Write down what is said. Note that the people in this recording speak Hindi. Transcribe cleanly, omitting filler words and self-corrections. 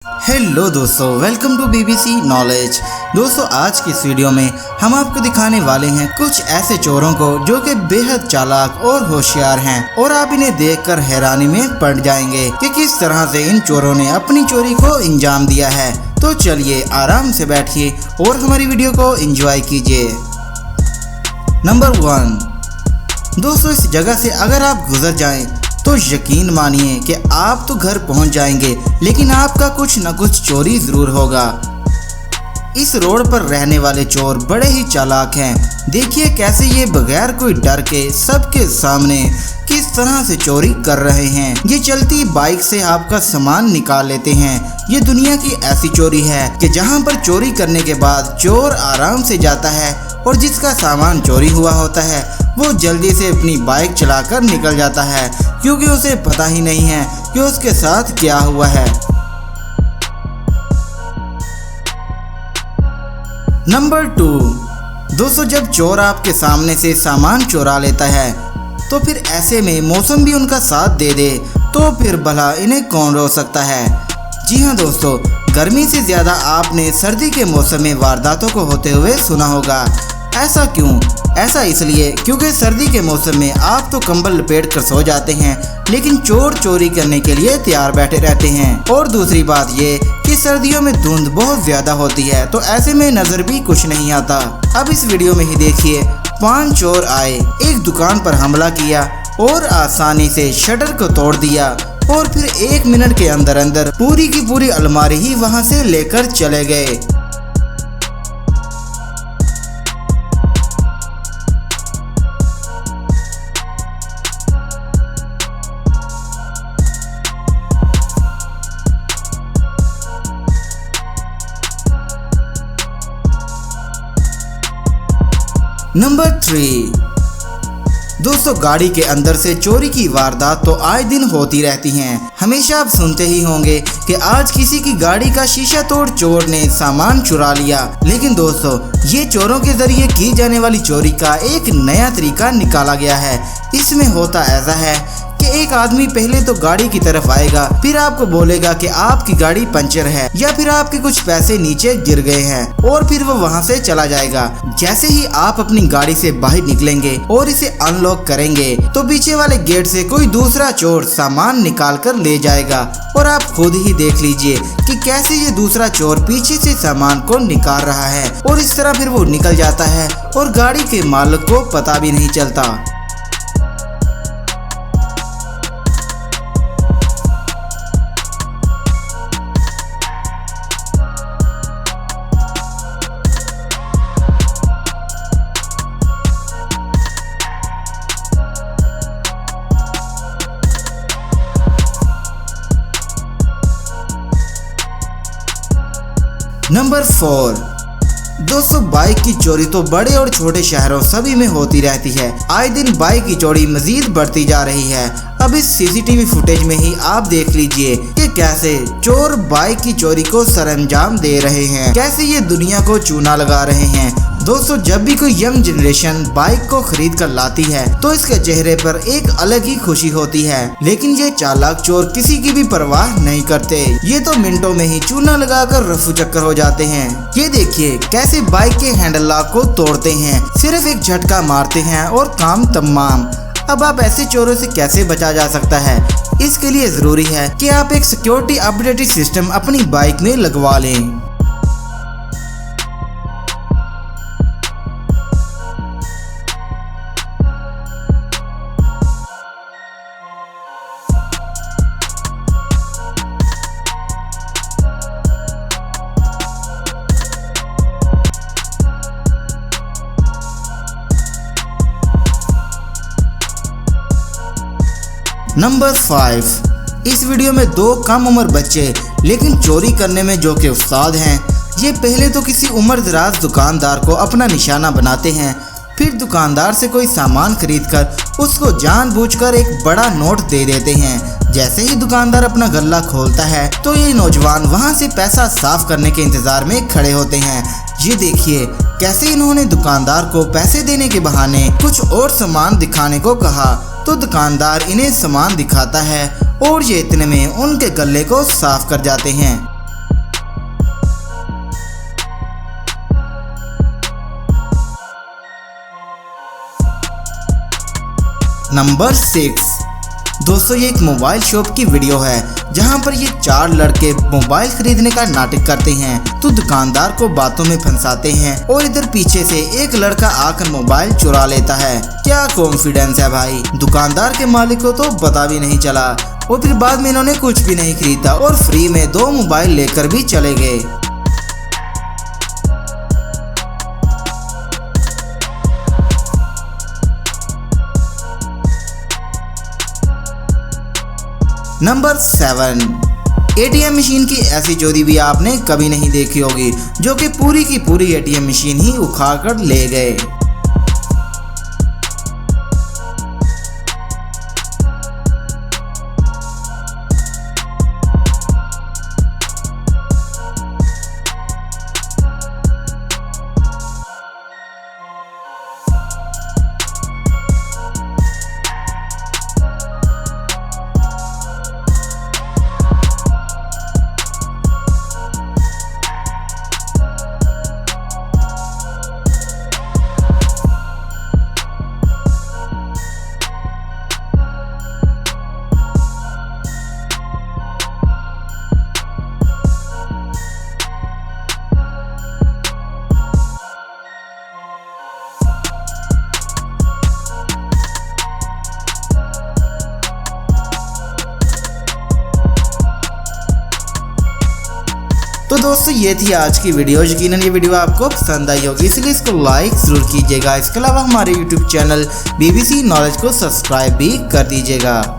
हेलो दोस्तों, वेलकम टू बीबीसी नॉलेज। दोस्तों, आज की इस वीडियो में हम आपको दिखाने वाले हैं कुछ ऐसे चोरों को जो कि बेहद चालाक और होशियार हैं और आप इन्हें देखकर हैरानी में पड़ जाएंगे कि किस तरह से इन चोरों ने अपनी चोरी को अंजाम दिया है। तो चलिए आराम से बैठिए और हमारी वीडियो को एंजॉय कीजिए। नंबर 1। दोस्तों, इस जगह से अगर आप गुजर जाएं तो यकीन मानिए कि आप तो घर पहुंच जाएंगे, लेकिन आपका कुछ न कुछ चोरी जरूर होगा। इस रोड पर रहने वाले चोर बड़े ही चालाक हैं। देखिए कैसे ये बगैर कोई डर के सबके सामने किस तरह से चोरी कर रहे हैं। ये चलती बाइक से आपका सामान निकाल लेते हैं। ये दुनिया की ऐसी चोरी है कि जहां पर चोरी करने के बाद चोर आराम से जाता है और जिसका सामान चोरी हुआ होता है वो जल्दी से अपनी बाइक चलाकर निकल जाता है, क्योंकि उसे पता ही नहीं है कि उसके साथ क्या हुआ है। नंबर 2। दोस्तों, जब चोर आपके सामने से सामान चुरा लेता है तो फिर ऐसे में मौसम भी उनका साथ दे दे तो फिर भला इन्हें कौन रोक सकता है। जी हाँ दोस्तों, गर्मी से ज़्यादा आपने सर्दी के मौसम में वारदातों को होते हुए सुना होगा। ऐसा क्यों? ऐसा इसलिए क्योंकि सर्दी के मौसम में आप तो कंबल लपेट कर सो जाते हैं, लेकिन चोर चोरी करने के लिए तैयार बैठे रहते हैं। और दूसरी बात ये कि सर्दियों में धुंध बहुत ज़्यादा होती है, तो ऐसे में नज़र भी कुछ नहीं आता। अब इस वीडियो में ही देखिए, 5 चोर आए, एक दुकान पर हमला किया और आसानी से शटर को तोड़ दिया और फिर 1 मिनट के अंदर अंदर पूरी की पूरी अलमारी ही वहां से लेकर चले गए। नंबर 3। दोस्तों, गाड़ी के अंदर से चोरी की वारदात तो आए दिन होती रहती हैं। हमेशा आप सुनते ही होंगे कि आज किसी की गाड़ी का शीशा तोड़ चोर ने सामान चुरा लिया। लेकिन दोस्तों, ये चोरों के जरिए की जाने वाली चोरी का एक नया तरीका निकाला गया है। इसमें होता ऐसा है कि एक आदमी पहले तो गाड़ी की तरफ आएगा, फिर आपको बोलेगा कि आपकी गाड़ी पंचर है या फिर आपके कुछ पैसे नीचे गिर गए हैं, और फिर वो वहां से चला जाएगा। जैसे ही आप अपनी गाड़ी से बाहर निकलेंगे और इसे अनलॉक करेंगे तो पीछे वाले गेट से कोई दूसरा चोर सामान निकाल कर ले जाएगा, और आप खुद ही देख लीजिए कि कैसे ये दूसरा चोर पीछे से सामान को निकाल रहा है, और इस तरह फिर वो निकल जाता है और गाड़ी के मालिक को पता भी नहीं चलता। नंबर 4। दोस्तों, बाइक की चोरी तो बड़े और छोटे शहरों सभी में होती रहती है। आए दिन बाइक की चोरी मजीद बढ़ती जा रही है। अब इस सीसीटीवी फुटेज में ही आप देख लीजिए कि कैसे चोर बाइक की चोरी को सरंजाम दे रहे हैं, कैसे ये दुनिया को चूना लगा रहे हैं। दोस्तों, जब भी कोई यंग जनरेशन बाइक को खरीद कर लाती है तो इसके चेहरे पर एक अलग ही खुशी होती है, लेकिन ये चालाक चोर किसी की भी परवाह नहीं करते। ये तो मिनटों में ही चूना लगाकर रफू चक्कर हो जाते हैं। ये देखिए कैसे बाइक के हैंडल लॉक को तोड़ते हैं, सिर्फ एक झटका मारते हैं और काम तमाम। अब आप ऐसे चोरों से कैसे बचा जा सकता है? इसके लिए जरूरी है कि आप एक सिक्योरिटी अपडेटेड सिस्टम अपनी बाइक में लगवा लें। नंबर 5। इस वीडियो में 2 कम उम्र बच्चे लेकिन चोरी करने में जो कि उस्ताद हैं। ये पहले तो किसी उम्रदराज दुकानदार को अपना निशाना बनाते हैं, फिर दुकानदार से कोई सामान खरीदकर उसको जानबूझकर एक बड़ा नोट दे देते हैं। जैसे ही दुकानदार अपना गल्ला खोलता है तो ये नौजवान वहां से पैसा साफ करने के इंतजार में खड़े होते हैं। ये देखिए कैसे इन्होंने दुकानदार को पैसे देने के बहाने कुछ और सामान दिखाने को कहा, तो दुकानदार इन्हें सामान दिखाता है और ये इतने में उनके गले को साफ कर जाते हैं। नंबर 6। दोस्तों ये एक मोबाइल शॉप की वीडियो है जहां पर ये 4 लड़के मोबाइल खरीदने का नाटक करते हैं तो दुकानदार को बातों में फंसाते हैं और इधर पीछे से एक लड़का आकर मोबाइल चुरा लेता है। क्या कॉन्फिडेंस है भाई, दुकानदार के मालिक को तो पता भी नहीं चला और फिर बाद में इन्होंने कुछ भी नहीं खरीदा और फ्री में 2 मोबाइल लेकर भी चले गए। नंबर 7। एटीएम मशीन की ऐसी चोरी भी आपने कभी नहीं देखी होगी जो कि पूरी की पूरी एटीएम मशीन ही उखाड़ कर ले गए। तो दोस्तों ये थी आज की वीडियो। यकीनन ये वीडियो आपको पसंद आई होगी, इसलिए इसको लाइक ज़रूर कीजिएगा। इसके अलावा हमारे YouTube चैनल BBC नॉलेज को सब्सक्राइब भी कर दीजिएगा।